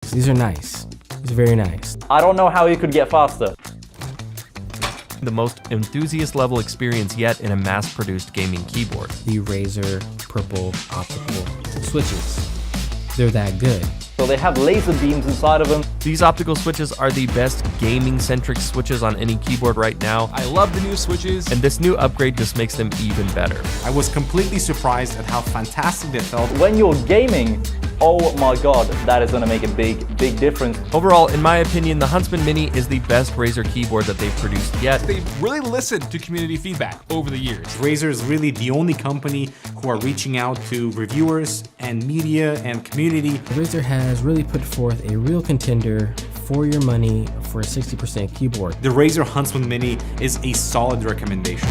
specs. These are nice. These are very nice. I don't know how you could get faster. The most enthusiast level experience yet in a mass-produced gaming keyboard. The Razer purple optical switches. They're that good. So they have laser beams inside of them. These optical switches are the best gaming-centric switches on any keyboard right now. I love the new switches. And this new upgrade just makes them even better. I was completely surprised at how fantastic they felt. When you're gaming, oh my god, that is gonna make a big difference. Overall, in my opinion, the Huntsman Mini is the best Razer keyboard that they've produced yet. They've really listened to community feedback over the years. Razer is really the only company who are reaching out to reviewers and media and community. Razer has really put forth a real contender for your money for a 60% keyboard. The Razer Huntsman Mini is a solid recommendation.